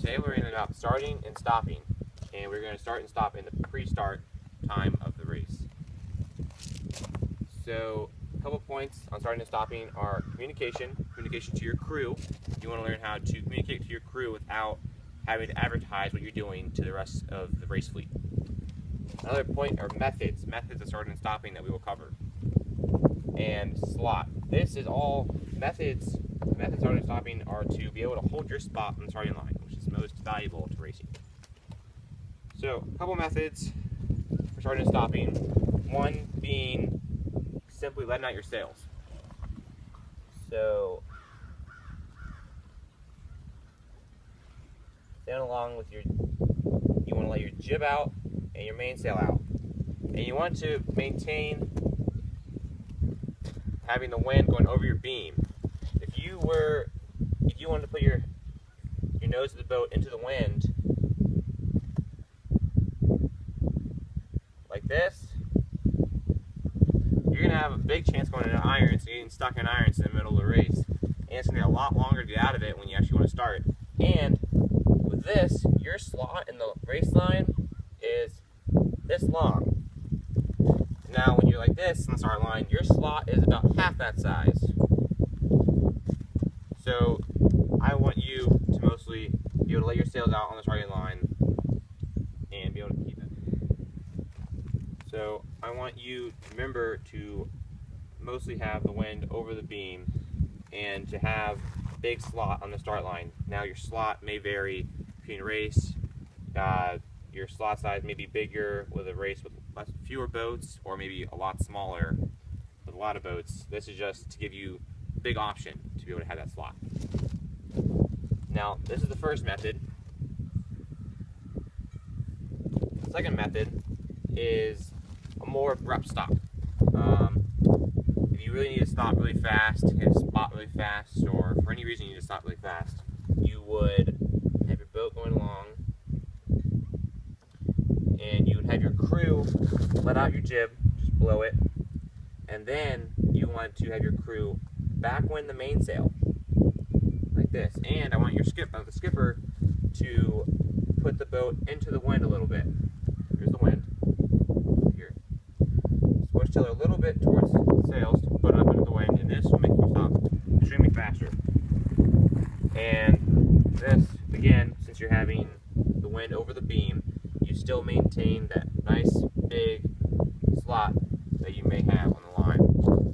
Today we're going to about starting and stopping, and we're going to start and stop in the pre-start time of the race. So a couple points on starting and stopping are communication to your crew. You want to learn how to communicate to your crew without having to advertise what you're doing to the rest of the race fleet. Another point are methods of starting and stopping that we will cover. And slot. This is all methods. Methods starting and stopping are to be able to hold your spot on the starting line, which is most valuable to racing. So, a couple methods for starting and stopping. One being simply letting out your sails. So, stand along with you want to let your jib out and your mainsail out. And you want to maintain having the wind going over your beam. If you wanted to put your nose of the boat into the wind like this, you're gonna have a big chance going into irons, getting stuck in irons in the middle of the race. And it's gonna be a lot longer to get out of it when you actually want to start. And with this, your slot in the race line is this long. Now when you're like this on the start line, your slot is about half that size. So I want you to mostly be able to let your sails out on the starting line and be able to keep it. So I want you to remember to mostly have the wind over the beam and to have a big slot on the start line. Now your slot may vary between race. Your slot size may be bigger with a race with fewer boats, or maybe a lot smaller with a lot of boats. This is just to give you a big option to be able to have that slot. Now, this is the first method. The second method is a more abrupt stop. If you really need to stop really fast, hit a spot really fast, or for any reason you need to stop really fast, you would have your boat going along, and you would have your crew let out your jib, just blow it, and then you want to have your crew backwind the mainsail, like this. And I want your the skipper to put the boat into the wind a little bit. Here's the wind. Here. Switch tiller a little bit towards the sails to put it up into the wind, and this will make you stop extremely faster. And this, again, since you're having the wind over the beam, you still maintain that nice big slot that you may have on the line.